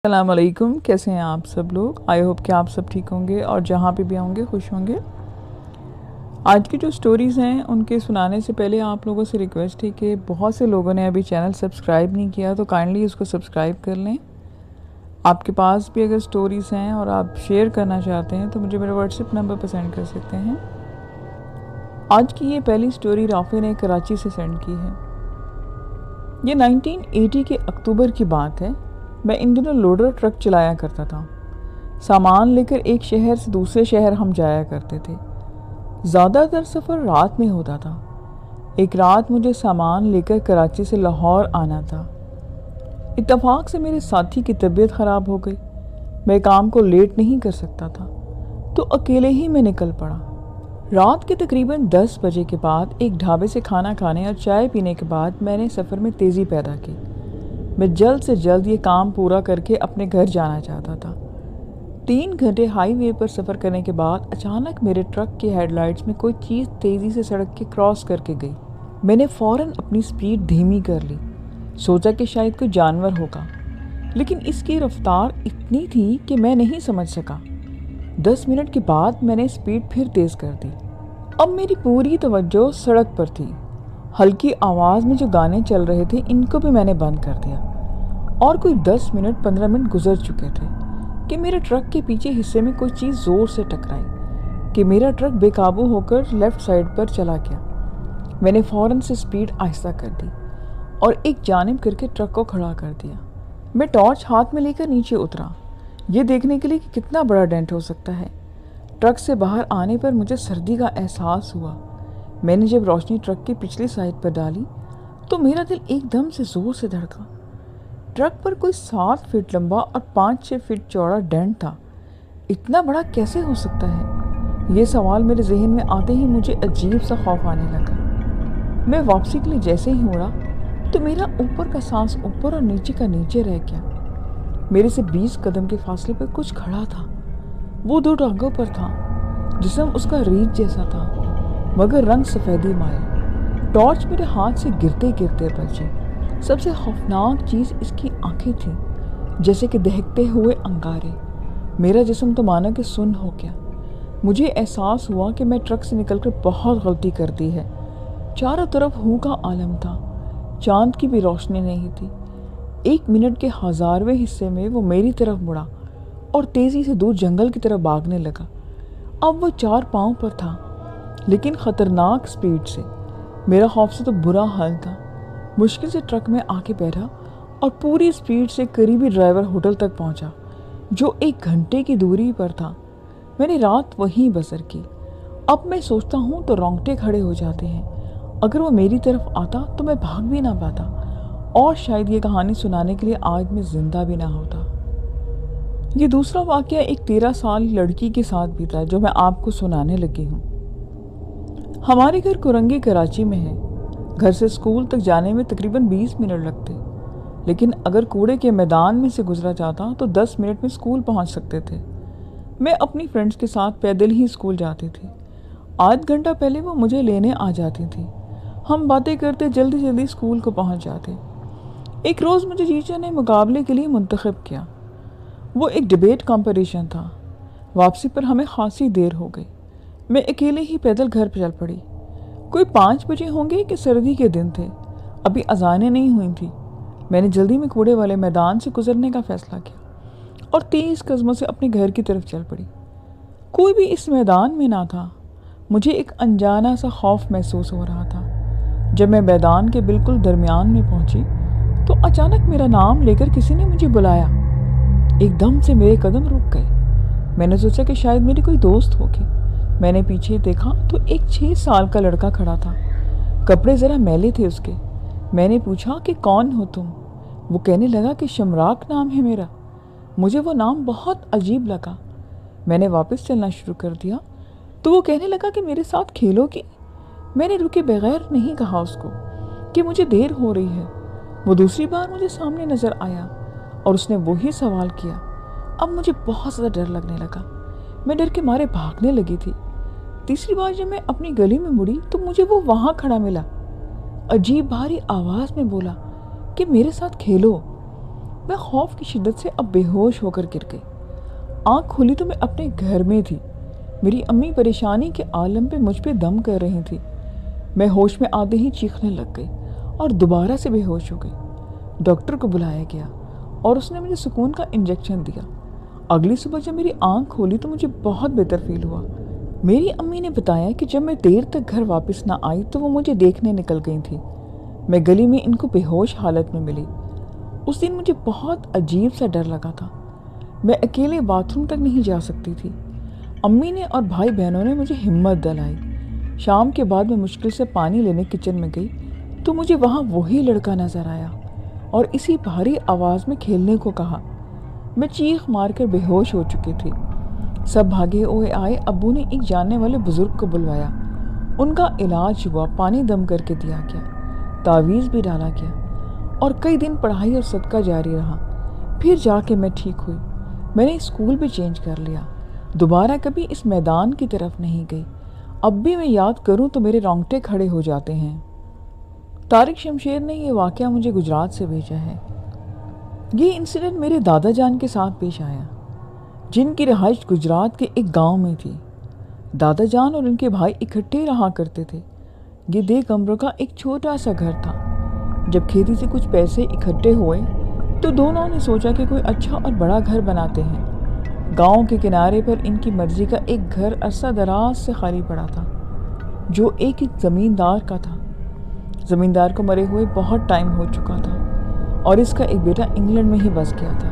السلام علیکم، کیسے ہیں آپ سب لوگ؟ آئی ہوپ کہ آپ سب ٹھیک ہوں گے اور جہاں پہ بھی ہوں گے خوش ہوں گے۔ آج کی جو سٹوریز ہیں ان کے سنانے سے پہلے آپ لوگوں سے ریکویسٹ ہے کہ بہت سے لوگوں نے ابھی چینل سبسکرائب نہیں کیا تو کائنڈلی اس کو سبسکرائب کر لیں۔ آپ کے پاس بھی اگر سٹوریز ہیں اور آپ شیئر کرنا چاہتے ہیں تو مجھے میرے واٹس ایپ نمبر پہ سینڈ کر سکتے ہیں۔ آج کی یہ پہلی سٹوری رافع نے کراچی سے سینڈ کی ہے۔ یہ 1980 کے اکتوبر کی بات ہے۔ میں ان دنوں لوڈر ٹرک چلایا کرتا تھا۔ سامان لے کر ایک شہر سے دوسرے شہر ہم جایا کرتے تھے۔ زیادہ تر سفر رات میں ہوتا تھا۔ ایک رات مجھے سامان لے کر کراچی سے لاہور آنا تھا۔ اتفاق سے میرے ساتھی کی طبیعت خراب ہو گئی۔ میں کام کو لیٹ نہیں کر سکتا تھا تو اکیلے ہی میں نکل پڑا۔ رات کے تقریباً 10 بجے کے بعد ایک ڈھابے سے کھانا کھانے اور چائے پینے کے بعد میں نے سفر میں تیزی پیدا کی۔ میں جلد سے جلد یہ کام پورا کر کے اپنے گھر جانا چاہتا تھا۔ 3 گھنٹے ہائی وے پر سفر کرنے کے بعد اچانک میرے ٹرک کی ہیڈ لائٹس میں کوئی چیز تیزی سے سڑک کے کراس کر کے گئی۔ میں نے فوراً اپنی سپیڈ دھیمی کر لی، سوچا کہ شاید کوئی جانور ہوگا، لیکن اس کی رفتار اتنی تھی کہ میں نہیں سمجھ سکا۔ 10 منٹ کے بعد میں نے سپیڈ پھر تیز کر دی۔ اب میری پوری توجہ سڑک پر تھی۔ ہلکی آواز میں جو گانے چل رہے تھے ان کو بھی میں نے بند کر دیا، اور کوئی 10 منٹ 15 منٹ گزر چکے تھے کہ میرے ٹرک کے پیچھے حصے میں کوئی چیز زور سے ٹکرائی کہ میرا ٹرک بے قابو ہو کر لیفٹ سائیڈ پر چلا گیا۔ میں نے فوراً سے سپیڈ آہستہ کر دی اور ایک جانب کر کے ٹرک کو کھڑا کر دیا۔ میں ٹارچ ہاتھ میں لے کر نیچے اترا، یہ دیکھنے کے لیے کہ کتنا بڑا ڈینٹ ہو سکتا ہے۔ ٹرک سے باہر آنے پر مجھے سردی کا احساس ہوا۔ میں نے جب روشنی ٹرک کی پچھلی سائڈ پر ڈالی تو میرا دل ایک دم سے زور سے دھڑکا۔ ٹرک پر کوئی 7 فٹ لمبا اور 5-6 فٹ چوڑا ڈینٹ تھا۔ اتنا بڑا کیسے ہو سکتا ہے؟ یہ سوال میرے ذہن میں آتے ہی مجھے عجیب سا خوف آنے لگا۔ میں واپسی کے لیے جیسے ہی مڑا تو میرا اوپر کا سانس اوپر اور نیچے کا نیچے رہ گیا۔ میرے سے 20 قدم کے فاصلے پر کچھ کھڑا تھا۔ وہ 2 ٹانگوں پر تھا، جسم اس کا ریچھ جیسا تھا مگر رنگ سفیدی مائل۔ ٹارچ میرے ہاتھ سے گرتے گرتے بچی۔ سب سے خوفناک چیز اس کی آنکھیں تھیں، جیسے کہ دہکتے ہوئے انگارے۔ میرا جسم تو مانا کہ سن ہو گیا۔ مجھے احساس ہوا کہ میں ٹرک سے نکل کر بہت غلطی کر دی ہے۔ چاروں طرف ہو کا عالم تھا، چاند کی بھی روشنی نہیں تھی۔ 1 منٹ کے 1000ویں حصے میں وہ میری طرف مڑا اور تیزی سے دور جنگل کی طرف بھاگنے لگا۔ اب وہ 4 پاؤں پر تھا، لیکن خطرناک سپیڈ سے۔ میرا خوف سے تو برا حال تھا۔ مشکل سے ٹرک میں آ کے بیٹھا اور پوری سپیڈ سے قریبی ڈرائیور ہوٹل تک پہنچا، جو 1 گھنٹے کی دوری پر تھا۔ میں نے رات وہیں بسر کی۔ اب میں سوچتا ہوں تو رونگٹے کھڑے ہو جاتے ہیں۔ اگر وہ میری طرف آتا تو میں بھاگ بھی نہ پاتا، اور شاید یہ کہانی سنانے کے لیے آج میں زندہ بھی نہ ہوتا۔ یہ دوسرا واقعہ ایک 13 سال لڑکی کے ساتھ بھی تھا جو میں آپ کو سنانے لگی ہوں۔ ہمارے گھر کورنگی کراچی میں ہے۔ گھر سے اسکول تک جانے میں تقریباً 20 منٹ لگتے، لیکن اگر کوڑے کے میدان میں سے گزرا جاتا تو 10 منٹ میں اسکول پہنچ سکتے تھے۔ میں اپنی فرینڈز کے ساتھ پیدل ہی اسکول جاتی تھی۔ آدھ گھنٹہ پہلے وہ مجھے لینے آ جاتی تھی۔ ہم باتیں کرتے جلدی جلدی اسکول کو پہنچ جاتے۔ ایک روز مجھے ٹیچر نے مقابلے کے لیے منتخب کیا۔ وہ ایک ڈیبیٹ کمپٹیشن تھا۔ واپسی پر ہمیں خاصی دیر ہو گئی۔ میں اکیلے ہی پیدل گھر پہ چل پڑی۔ کوئی 5 بجے ہوں گے کہ سردی کے دن تھے، ابھی اذانیں نہیں ہوئی تھیں۔ میں نے جلدی میں کوڑے والے میدان سے گزرنے کا فیصلہ کیا اور 30 قدموں سے اپنے گھر کی طرف چل پڑی۔ کوئی بھی اس میدان میں نہ تھا۔ مجھے ایک انجانا سا خوف محسوس ہو رہا تھا۔ جب میں میدان کے بالکل درمیان میں پہنچی تو اچانک میرا نام لے کر کسی نے مجھے بلایا۔ ایک دم سے میرے قدم رک گئے۔ میں نے سوچا کہ شاید میری کوئی دوست ہوگی۔ میں نے پیچھے دیکھا تو ایک 6 سال کا لڑکا کھڑا تھا۔ کپڑے ذرا میلے تھے اس کے۔ میں نے پوچھا کہ کون ہو تم؟ وہ کہنے لگا کہ شمراک نام ہے میرا۔ مجھے وہ نام بہت عجیب لگا۔ میں نے واپس چلنا شروع کر دیا تو وہ کہنے لگا کہ میرے ساتھ کھیلو گی؟ میں نے رکے بغیر نہیں کہا اس کو کہ مجھے دیر ہو رہی ہے۔ وہ دوسری بار مجھے سامنے نظر آیا اور اس نے وہی سوال کیا۔ اب مجھے بہت زیادہ ڈر لگنے لگا۔ میں ڈر کے مارے بھاگنے لگی تھی۔ تیسری بار جب میں اپنی گلی میں مڑی تو مجھے وہ وہاں کھڑا ملا۔ عجیب بھاری آواز میں بولا کہ میرے ساتھ کھیلو۔ میں خوف کی شدت سے اب بے ہوش ہو کر گر گئی۔ آنکھ کھولی تو میں اپنے گھر میں تھی۔ میری امی پریشانی کے عالم پہ مجھ پہ دم کر رہی تھی۔ میں ہوش میں آتے ہی چیخنے لگ گئی اور دوبارہ سے بے ہوش ہو گئی۔ ڈاکٹر کو بلایا گیا اور اس نے مجھے سکون کا انجیکشن دیا۔ اگلی صبح جب میری آنکھ کھولی تو مجھے بہت بہتر فیل ہوا۔ میری امی نے بتایا کہ جب میں دیر تک گھر واپس نہ آئی تو وہ مجھے دیکھنے نکل گئی تھی۔ میں گلی میں ان کو بے ہوش حالت میں ملی۔ اس دن مجھے بہت عجیب سا ڈر لگا تھا۔ میں اکیلے باتھ روم تک نہیں جا سکتی تھی۔ امی نے اور بھائی بہنوں نے مجھے ہمت دلائی۔ شام کے بعد میں مشکل سے پانی لینے کچن میں گئی تو مجھے وہاں وہی لڑکا نظر آیا اور اسی بھاری آواز میں کھیلنے کو کہا۔ میں چیخ مار کر بے ہوش ہو چکی تھی۔ سب بھاگے ہوئے آئے۔ ابو نے ایک جاننے والے بزرگ کو بلوایا۔ ان کا علاج ہوا، پانی دم کر کے دیا گیا، تعویذ بھی ڈالا گیا اور کئی دن پڑھائی اور صدقہ جاری رہا۔ پھر جا کے میں ٹھیک ہوئی۔ میں نے اسکول بھی چینج کر لیا، دوبارہ کبھی اس میدان کی طرف نہیں گئی۔ اب بھی میں یاد کروں تو میرے رونگٹے کھڑے ہو جاتے ہیں۔ طارق شمشیر نے یہ واقعہ مجھے گجرات سے بھیجا ہے۔ یہ انسیڈنٹ میرے دادا جان کے ساتھ پیش آیا، جن کی رہائش گجرات کے ایک گاؤں میں تھی۔ دادا جان اور ان کے بھائی اکٹھے رہا کرتے تھے۔ یہ 2 کمروں کا ایک چھوٹا سا گھر تھا۔ جب کھیتی سے کچھ پیسے اکٹھے ہوئے تو دونوں نے سوچا کہ کوئی اچھا اور بڑا گھر بناتے ہیں۔ گاؤں کے کنارے پر ان کی مرضی کا ایک گھر عرصہ دراز سے خالی پڑا تھا، جو ایک زمیندار کا تھا۔ زمیندار کو مرے ہوئے بہت ٹائم ہو چکا تھا اور اس کا ایک بیٹا انگلینڈ میں ہی بس گیا تھا۔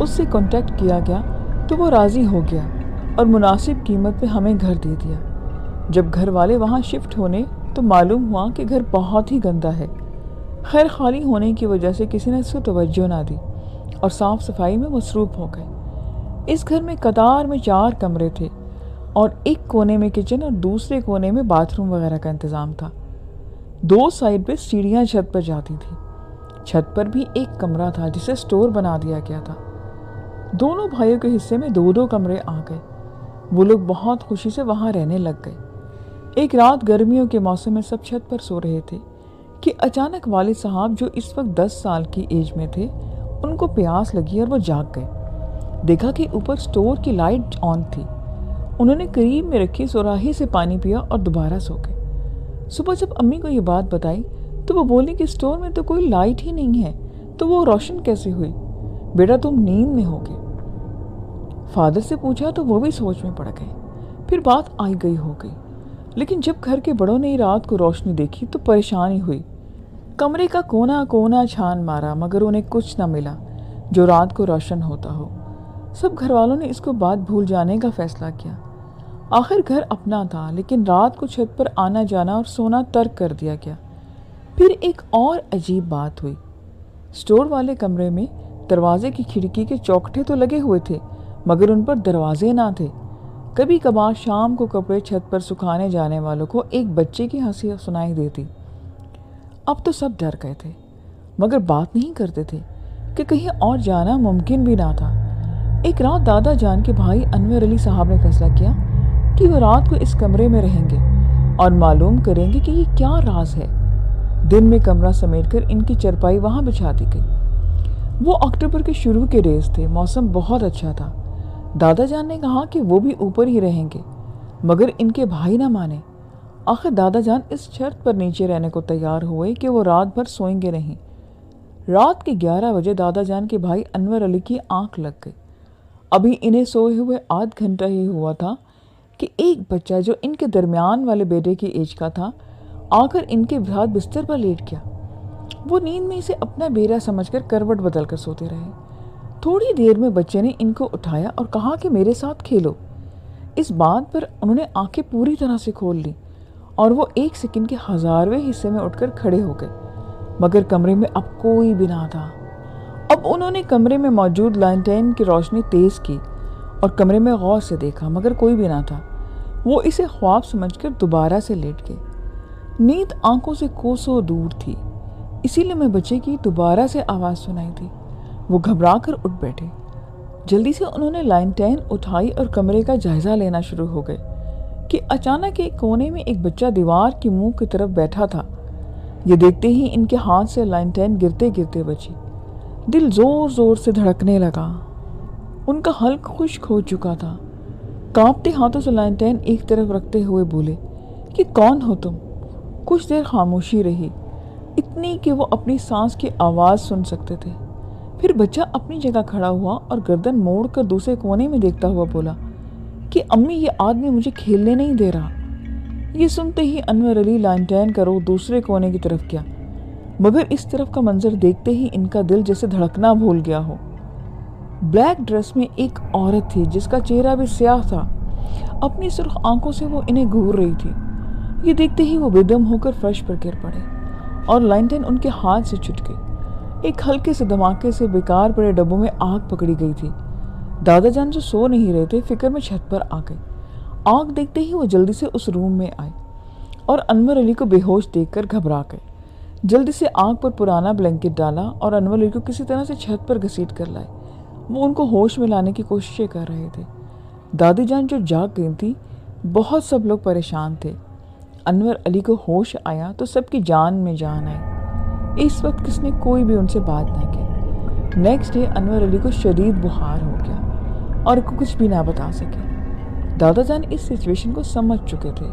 اس سے کانٹیکٹ کیا گیا تو وہ راضی ہو گیا اور مناسب قیمت پہ ہمیں گھر دے دیا۔ جب گھر والے وہاں شفٹ ہونے تو معلوم ہوا کہ گھر بہت ہی گندا ہے۔ خیر خالی ہونے کی وجہ سے کسی نے اس کو توجہ نہ دی اور صاف صفائی میں مصروف ہو گئے۔ اس گھر میں قطار میں 4 کمرے تھے اور ایک کونے میں کچن اور دوسرے کونے میں باتھ روم وغیرہ کا انتظام تھا۔ 2 سائڈ پہ سیڑھیاں چھت پر جاتی تھی۔ چھت پر بھی ایک کمرہ تھا جسے سٹور بنا دیا گیا تھا۔ دونوں بھائیوں کے حصے میں 2 کمرے آ گئے۔ وہ لوگ بہت خوشی سے وہاں رہنے لگ گئے۔ ایک رات گرمیوں کے موسم میں سب چھت پر سو رہے تھے کہ اچانک والد صاحب جو اس وقت 10 سال کی ایج میں تھے، ان کو پیاس لگی اور وہ جاگ گئے۔ دیکھا کہ اوپر سٹور کی لائٹ آن تھی۔ انہوں نے قریب میں رکھی سوراخی سے پانی پیا اور دوبارہ سو گئے۔ صبح جب امی کو یہ بات بتائی تو وہ بولی کہ سٹور میں تو کوئی لائٹ ہی نہیں ہے، تو وہ روشن کیسے ہوئی؟ بیٹا تم نیند میں ہوگے۔ فادر سے پوچھا تو وہ بھی سوچ میں پڑ گئے۔ پھر بات آئی گئی ہو گئی، لیکن جب گھر کے بڑوں نے رات کو روشنی دیکھی تو پریشانی ہوئی۔ کمرے کا کونا کونا چھان مارا مگر انہیں کچھ نہ ملا جو رات کو روشن ہوتا ہو۔ سب گھر والوں نے اس کو بات بھول جانے کا فیصلہ کیا۔ آخر گھر اپنا تھا، لیکن رات کو چھت پر آنا جانا اور سونا ترک کر دیا گیا۔ پھر ایک اور عجیب بات ہوئی۔ سٹور والے کمرے میں دروازے کی کھڑکی کے چوکھٹے تو لگے ہوئے تھے مگر ان پر دروازے نہ تھے۔ کبھی کبھار شام کو کپڑے چھت پر سکھانے جانے والوں کو ایک بچے کی ہنسی سنائی دیتی۔ اب تو سب ڈر گئے تھے مگر بات نہیں کرتے تھے کہ کہیں اور جانا ممکن بھی نہ تھا۔ ایک رات دادا جان کے بھائی انور علی صاحب نے فیصلہ کیا کہ وہ رات کو اس کمرے میں رہیں گے اور معلوم کریں گے کہ یہ کیا راز ہے۔ دن میں کمرہ سمیٹ کر ان کی چرپائی وہاں بچھا دی گئی۔ وہ اکتوبر کے شروع کے ڈیز تھے، موسم بہت اچھا تھا۔ دادا جان نے کہا کہ وہ بھی اوپر ہی رہیں گے مگر ان کے بھائی نہ مانے۔ آخر دادا جان اس شرط پر نیچے رہنے کو تیار ہوئے کہ وہ رات بھر سوئیں گے نہیں۔ رات کے 11 بجے دادا جان کے بھائی انور علی کی آنکھ لگ گئی۔ ابھی انہیں سوئے ہوئے آدھ گھنٹہ ہی ہوا تھا کہ ایک بچہ جو ان کے درمیان والے بیٹے کی ایج کا تھا آ کر ان کے ساتھ بستر پر لیٹ گیا۔ وہ نیند میں اسے اپنا بیٹا سمجھ کر کروٹ بدل کر سوتے رہے۔ تھوڑی دیر میں بچے نے ان کو اٹھایا اور کہا کہ میرے ساتھ کھیلو۔ اس بات پر انہوں نے آنکھیں پوری طرح سے کھول لی اور وہ 1 سیکنڈ کے 1000ویں حصے میں اٹھ کر کھڑے ہو گئے مگر کمرے میں اب کوئی بھی نہ تھا۔ اب انہوں نے کمرے میں موجود لانٹین کی روشنی تیز کی اور کمرے میں غور سے دیکھا مگر کوئی بھی نہ تھا۔ وہ اسے خواب سمجھ کر دوبارہ سے لیٹ گئے۔ نیند آنکھوں سے کوسوں دور تھی، اسی لیے میں بچے کی دوبارہ سے آواز سنائی تھی۔ وہ گھبرا کر اٹھ بیٹھے۔ جلدی سے انہوں نے لانٹین اٹھائی اور کمرے کا جائزہ لینا شروع ہو گئے کہ اچانک ایک کونے میں ایک بچہ دیوار کی منہ کی طرف بیٹھا تھا۔ یہ دیکھتے ہی ان کے ہاتھ سے لانٹین گرتے گرتے بچی۔ دل زور زور سے دھڑکنے لگا۔ ان کا حلق خشک ہو چکا تھا۔ کانپتے ہاتھوں سے لانٹین ایک طرف رکھتے ہوئے بولے، کہ کون ہو تم؟ کچھ دیر خاموشی رہی، اتنی کہ وہ اپنی سانس کی آواز سن سکتے تھے۔ پھر بچہ اپنی جگہ کھڑا ہوا اور گردن موڑ کر دوسرے کونے میں دیکھتا ہوا بولا کہ امی یہ آدمی مجھے کھیلنے نہیں دے رہا۔ یہ سنتے ہی انور علی لانٹین کا رخ دوسرے کونے کی طرف کیا، مگر اس طرف کا منظر دیکھتے ہی ان کا دل جیسے دھڑکنا بھول گیا ہو۔ بلیک ڈریس میں ایک عورت تھی جس کا چہرہ بھی سیاہ تھا، اپنی سرخ آنکھوں سے وہ انہیں گھور رہی تھی۔ یہ دیکھتے ہی وہ بے دم ہو کر فرش پر گر پڑے اور لانٹین ان کے ہاتھ سے چھٹ گئی۔ ایک ہلکے سے دھماکے سے بیکار پڑے ڈبوں میں آگ پکڑی گئی تھی۔ دادا جان جو سو نہیں رہے تھے فکر میں چھت پر آ گئے۔ آگ دیکھتے ہی وہ جلدی سے اس روم میں آئے اور انور علی کو بے ہوش دیکھ کر گھبرا گئے۔ جلدی سے آگ پر پرانا بلینکٹ ڈالا اور انور علی کو کسی طرح سے چھت پر گھسیٹ کر لائے۔ وہ ان کو ہوش میں لانے کی کوششیں کر رہے تھے۔ دادی جان جو جاگ گئی تھی، بہت سب لوگ پریشان تھے۔ انور علی کو ہوش آیا تو سب کی جان میں جان آئی۔ اس وقت کس نے کوئی بھی ان سے بات نہ کی۔ نیکسٹ ڈے انور علی کو شدید بخار ہو گیا اور کچھ بھی نہ بتا سکے۔ دادا جان اس سچویشن کو سمجھ چکے تھے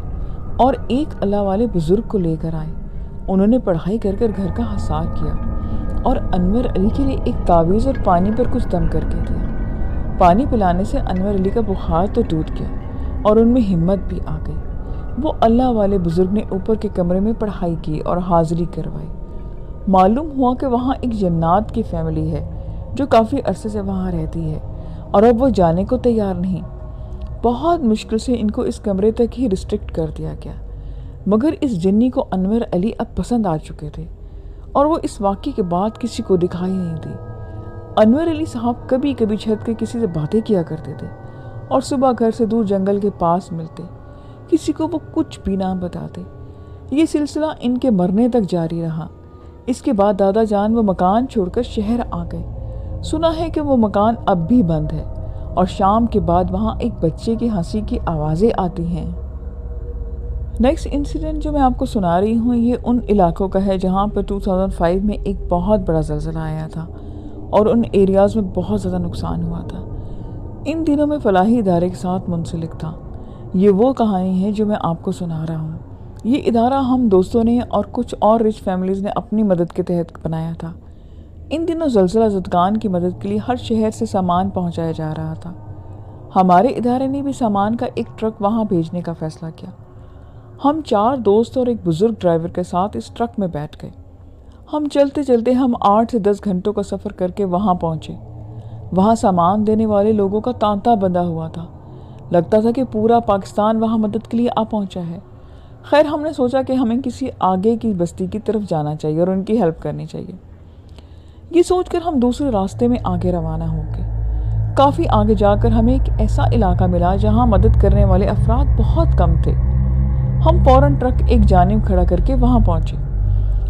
اور ایک اللہ والے بزرگ کو لے کر آئے۔ انہوں نے پڑھائی کر کر گھر کا حصار کیا اور انور علی کے لیے ایک تعویذ اور پانی پر کچھ دم کر کے دیا۔ پانی پلانے سے انور علی کا بخار تو ٹوٹ گیا اور ان میں ہمت بھی آ گئی۔ وہ اللہ والے بزرگ نے اوپر کے کمرے میں پڑھائی کی اور حاضری کروائی۔ معلوم ہوا کہ وہاں ایک جنات کی فیملی ہے جو کافی عرصے سے وہاں رہتی ہے اور اب وہ جانے کو تیار نہیں۔ بہت مشکل سے ان کو اس کمرے تک ہی ریسٹرکٹ کر دیا گیا، مگر اس جنی کو انور علی اب پسند آ چکے تھے اور وہ اس واقعے کے بعد کسی کو دکھائی نہیں دی۔ انور علی صاحب کبھی کبھی چھت کے کسی سے باتیں کیا کرتے تھے اور صبح گھر سے دور جنگل کے پاس ملتے، کسی کو وہ کچھ بھی نہ بتاتے۔ یہ سلسلہ ان کے مرنے تک جاری رہا۔ اس کے بعد دادا جان وہ مکان چھوڑ کر شہر آ گئے۔ سنا ہے کہ وہ مکان اب بھی بند ہے اور شام کے بعد وہاں ایک بچے کی ہنسی کی آوازیں آتی ہیں۔ نیکسٹ انسیڈنٹ جو میں آپ کو سنا رہی ہوں یہ ان علاقوں کا ہے جہاں پر 2005 میں ایک بہت بڑا زلزلہ آیا تھا اور ان ایریاز میں بہت زیادہ نقصان ہوا تھا۔ ان دنوں میں فلاحی ادارے کے ساتھ منسلک تھا۔ یہ وہ کہانی ہے جو میں آپ کو سنا رہا ہوں۔ یہ ادارہ ہم دوستوں نے اور کچھ اور رچ فیملیز نے اپنی مدد کے تحت بنایا تھا۔ ان دنوں زلزلہ زدگان کی مدد کے لیے ہر شہر سے سامان پہنچایا جا رہا تھا۔ ہمارے ادارے نے بھی سامان کا ایک ٹرک وہاں بھیجنے کا فیصلہ کیا۔ ہم 4 دوست اور ایک بزرگ ڈرائیور کے ساتھ اس ٹرک میں بیٹھ گئے۔ ہم چلتے چلتے 8 سے 10 گھنٹوں کا سفر کر کے وہاں پہنچے۔ وہاں سامان دینے والے لوگوں کا تانتا بندھا ہوا تھا۔ لگتا تھا کہ پورا پاکستان وہاں مدد کے لیے آ پہنچا ہے۔ خیر ہم نے سوچا کہ ہمیں کسی آگے کی بستی کی طرف جانا چاہیے اور ان کی ہیلپ کرنی چاہیے۔ یہ سوچ کر ہم دوسرے راستے میں آگے روانہ ہو گئے۔ کافی آگے جا کر ہمیں ایک ایسا علاقہ ملا جہاں مدد کرنے والے افراد بہت کم تھے۔ ہم فوراً ٹرک ایک جانب کھڑا کر کے وہاں پہنچے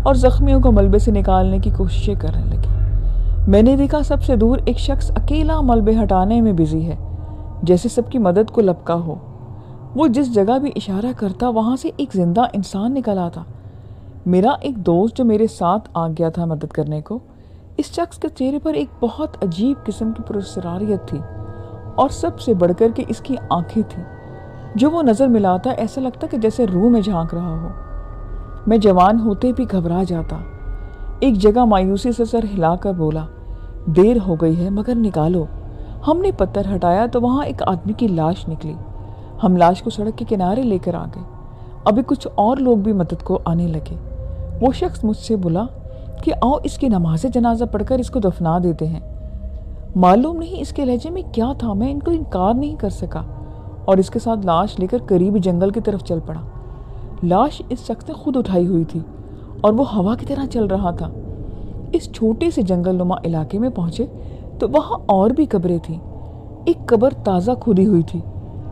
اور زخمیوں کو ملبے سے نکالنے کی کوششیں کرنے لگے۔ میں نے دیکھا سب سے دور ایک شخص اکیلا ملبے ہٹانے میں بزی ہے، جیسے سب کی مدد کو لپکا ہو۔ وہ جس جگہ بھی اشارہ کرتا وہاں سے ایک زندہ انسان نکل آتا۔ میرا ایک دوست جو میرے ساتھ آ گیا تھا مدد کرنے کو، اس شخص کے چہرے پر ایک بہت عجیب قسم کی پراسراریت تھی اور سب سے بڑھ کر کے اس کی آنکھیں تھیں۔ جو وہ نظر ملاتا ایسا لگتا کہ جیسے روح میں جھانک رہا ہو۔ میں جوان ہوتے بھی گھبرا جاتا۔ ایک جگہ مایوسی سے سر ہلا کر بولا، دیر ہو گئی ہے مگر نکالو۔ ہم نے پتھر ہٹایا تو وہاں ایک آدمی کی لاش نکلی۔ ہم لاش کو سڑک کے کنارے لے کر آ گئے۔ ابھی کچھ اور لوگ بھی مدد کو آنے لگے۔ وہ شخص مجھ سے بولا کہ آؤ اس کی نماز جنازہ پڑھ کر اس کو دفنا دیتے ہیں۔ معلوم نہیں اس کے لہجے میں کیا تھا، میں ان کو انکار نہیں کر سکا اور اس کے ساتھ لاش لے کر قریبی جنگل کی طرف چل پڑا۔ لاش اس شخص نے خود اٹھائی ہوئی تھی اور وہ ہوا کی طرح چل رہا تھا۔ اس چھوٹے سے جنگل نما علاقے میں پہنچے تو وہاں اور بھی قبریں تھیں۔ ایک قبر تازہ کھودی ہوئی تھی۔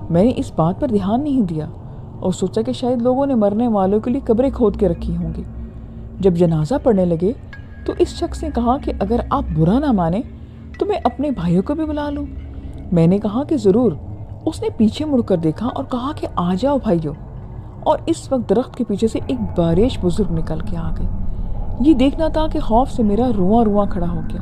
میں نے اس بات پر دھیان نہیں دیا اور سوچا کہ شاید لوگوں نے مرنے والوں کے لیے قبریں کھود کے رکھی ہوں گی۔ جب جنازہ پڑھنے لگے تو اس شخص نے کہا کہ اگر آپ برا نہ مانیں تو میں اپنے بھائیوں کو بھی بلا لوں۔ میں نے کہا کہ ضرور۔ اس نے پیچھے مڑ کر دیکھا اور کہا کہ آ جاؤ بھائیوں، اور اس وقت درخت کے پیچھے سے ایک باریش بزرگ نکل کے آ گئے۔ یہ دیکھنا تھا کہ خوف سے میرا رواں رواں کھڑا ہو گیا۔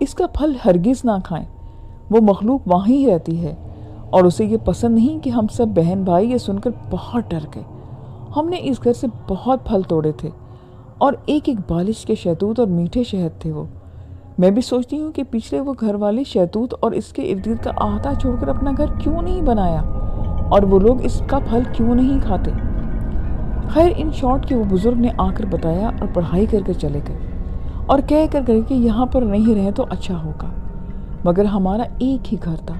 اس کا پھل ہرگز نہ کھائیں، وہ مخلوق وہاں ہی رہتی ہے اور اسے یہ پسند نہیں کہ ہم سب بہن بھائی یہ سن کر بہت ڈر گئے۔ ہم نے اس گھر سے بہت پھل توڑے تھے اور ایک ایک بالش کے شہتوت اور میٹھے شہد تھے وہ۔ میں بھی سوچتی ہوں کہ پچھلے وہ گھر والے شہتوت اور اس کے ارد گرد کا احاطہ چھوڑ کر اپنا گھر کیوں نہیں بنایا، اور وہ لوگ اس کا پھل کیوں نہیں کھاتے۔ خیر ان شارٹ کہ وہ بزرگ نے آ کر بتایا اور پڑھائی کر کے چلے گئے اور کہہ کر گئے کہ یہاں پر نہیں رہیں تو اچھا ہوگا، مگر ہمارا ایک ہی گھر تھا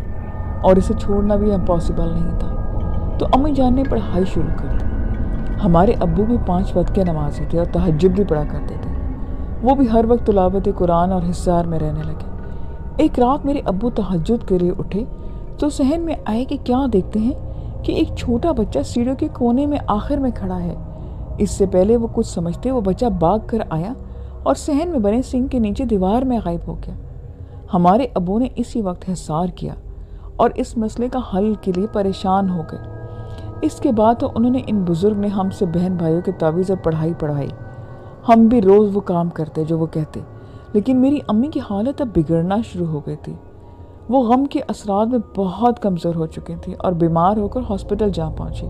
اور اسے چھوڑنا بھی امپاسبل نہیں تھا۔ تو امی جان نے پڑھائی شروع کر دی۔ ہمارے ابو بھی 5 وقت کے نمازی تھے اور تہجد بھی پڑھا کرتے تھے۔ وہ بھی ہر وقت تلاوت قرآن اور حصار میں رہنے لگے۔ ایک رات میرے ابو تہجد کے لیے اٹھے تو ذہن میں آئے کہ کیا دیکھتے ہیں کہ ایک چھوٹا بچہ سیڑھیوں کے کونے میں آخر میں کھڑا ہے۔ اس سے پہلے وہ کچھ سمجھتے وہ بچہ بھاگ کر آیا اور صحن میں بنے سنک کے نیچے دیوار میں غائب ہو گیا۔ ہمارے ابو نے اسی وقت حصار کیا اور اس مسئلے کا حل کے لیے پریشان ہو گئے۔ اس کے بعد تو انہوں نے ان بزرگ نے ہم سے بہن بھائیوں کے تعویذ اور پڑھائی پڑھائی۔ ہم بھی روز وہ کام کرتے جو وہ کہتے، لیکن میری امی کی حالت اب بگڑنا شروع ہو گئی تھی۔ وہ غم کے اثرات میں بہت کمزور ہو چکی تھی اور بیمار ہو کر ہاسپٹل جا پہنچی۔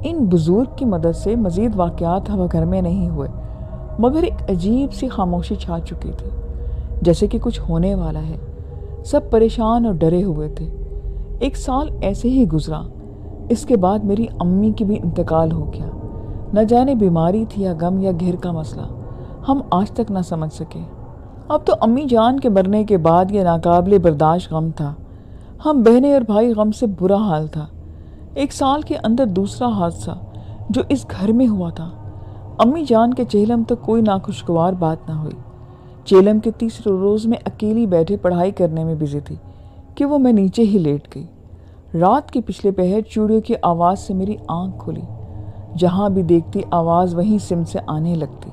ان بزرگ کی مدد سے مزید واقعات ہم گھر میں نہیں ہوئے، مگر ایک عجیب سی خاموشی چھا چکی تھی، جیسے کہ کچھ ہونے والا ہے۔ سب پریشان اور ڈرے ہوئے تھے۔ 1 سال ایسے ہی گزرا۔ اس کے بعد میری امی کی بھی انتقال ہو گیا۔ نہ جانے بیماری تھی یا غم یا گھر کا مسئلہ، ہم آج تک نہ سمجھ سکے۔ اب تو امی جان کے مرنے کے بعد یہ ناقابل برداشت غم تھا۔ ہم بہنیں اور بھائی غم سے برا حال تھا۔ 1 سال کے اندر دوسرا حادثہ جو اس گھر میں ہوا تھا۔ امی جان کے چہلم تک کوئی ناخوشگوار بات نہ ہوئی۔ چیلم کے تیسرے روز میں اکیلی بیٹھے پڑھائی کرنے میں بزی تھی کہ وہ میں نیچے ہی لیٹ گئی۔ رات کے پچھلے پہر چوڑیوں کی آواز سے میری آنکھ کھلی۔ جہاں بھی دیکھتی آواز وہیں سمت سے آنے لگتی۔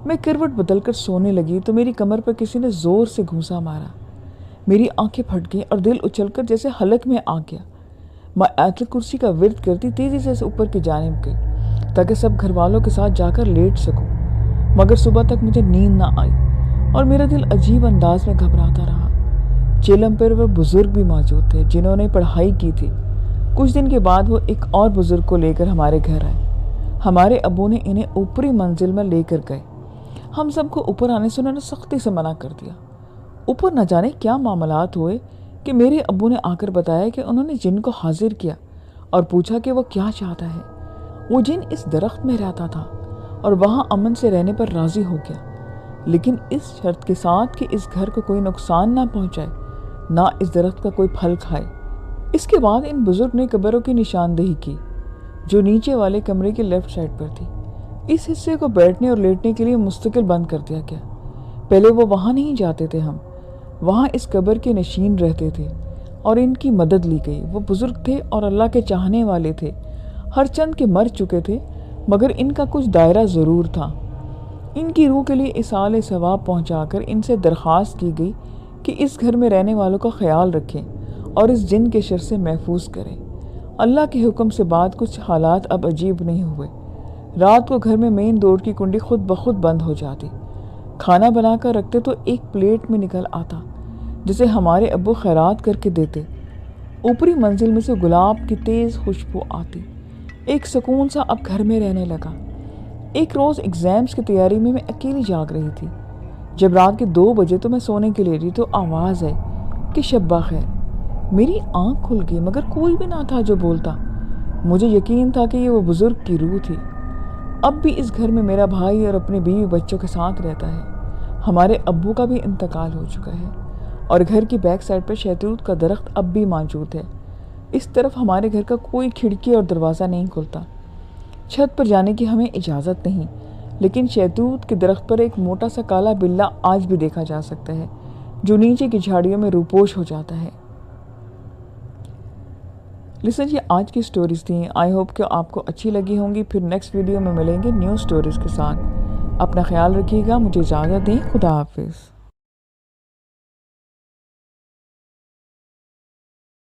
میں کروٹ بدل کر سونے لگی تو میری کمر پر کسی نے زور سے گھونسا مارا۔ میری آنکھیں پھٹ گئیں اور دل اچھل کر جیسے حلق میں آ گیا۔ میں آیت الکرسی کا ورد کرتی تیزی سے اوپر کی جانب گئی تاکہ سب گھر والوں کے ساتھ جا کر لیٹ سکوں، مگر صبح تک مجھے نیند نہ آئی اور میرا دل عجیب انداز میں گھبراتا رہا۔ چیلم پر وہ بزرگ بھی موجود تھے جنہوں نے پڑھائی کی تھی۔ کچھ دن کے بعد وہ ایک اور بزرگ کو لے کر ہمارے گھر آئے۔ ہمارے ابو نے انہیں اوپری منزل میں لے کر گئے۔ ہم سب کو اوپر آنے سے انہوں نے سختی سے منع کر دیا۔ اوپر نہ جانے کیا معاملات ہوئے کہ میرے ابو نے آ کر بتایا کہ انہوں نے جن کو حاضر کیا اور پوچھا کہ وہ کیا چاہتا ہے۔ وہ جن اس درخت میں رہتا تھا اور وہاں امن سے رہنے پر راضی ہو گیا، لیکن اس شرط کے ساتھ کہ اس گھر کو کوئی نقصان نہ پہنچائے، نہ اس درخت کا کوئی پھل کھائے۔ اس کے بعد ان بزرگ نے قبروں کی نشاندہی کی جو نیچے والے کمرے کے لیفٹ سائڈ پر تھی۔ اس حصے کو بیٹھنے اور لیٹنے کے لیے مستقل بند کر دیا گیا۔ پہلے وہ وہاں نہیں جاتے تھے، ہم وہاں اس قبر کے نشین رہتے تھے اور ان کی مدد لی گئی۔ وہ بزرگ تھے اور اللہ کے چاہنے والے تھے، ہر چند کے مر چکے تھے، مگر ان کا کچھ دائرہ ضرور تھا۔ ان کی روح کے لیے ایصال ثواب پہنچا کر ان سے درخواست کی گئی کہ اس گھر میں رہنے والوں کا خیال رکھیں اور اس جن کے شر سے محفوظ کریں۔ اللہ کے حکم سے بعد کچھ حالات اب عجیب نہیں ہوئے۔ رات کو گھر میں مین ڈور کی کنڈی خود بخود بند ہو جاتی۔ کھانا بنا کر رکھتے تو ایک پلیٹ میں نکل آتا جسے ہمارے ابو خیرات کر کے دیتے۔ اوپری منزل میں سے گلاب کی تیز خوشبو آتی۔ ایک سکون سا اب گھر میں رہنے لگا۔ ایک روز ایگزامز کی تیاری میں اکیلی جاگ رہی تھی۔ جب رات کے 2 بجے تو میں سونے کے لیے تو آواز آئی کہ شب بخیر۔ میری آنکھ کھل گئی مگر کوئی بھی نہ تھا جو بولتا۔ مجھے یقین تھا کہ یہ وہ بزرگ کی روح تھی۔ اب بھی اس گھر میں میرا بھائی اور اپنے بیوی بچوں کے ساتھ رہتا ہے۔ ہمارے ابو کا بھی انتقال ہو چکا ہے اور گھر کی بیک سائڈ پر شہتوت کا درخت اب بھی موجود ہے۔ اس طرف ہمارے گھر کا کوئی کھڑکی اور دروازہ نہیں کھلتا۔ چھت پر جانے کی ہمیں اجازت نہیں، لیکن شہتوت کے درخت پر ایک موٹا سا کالا بلّا آج بھی دیکھا جا سکتا ہے جو نیچے کی جھاڑیوں میں روپوش ہو جاتا ہے۔ لسن، یہ آج کی سٹوریز تھیں۔ آئی ہوپ کہ آپ کو اچھی لگی ہوں گی۔ پھر نیکسٹ ویڈیو میں ملیں گے نیو سٹوریز کے ساتھ۔ اپنا خیال رکھیے گا۔ مجھے اجازت دیں۔ خدا حافظ۔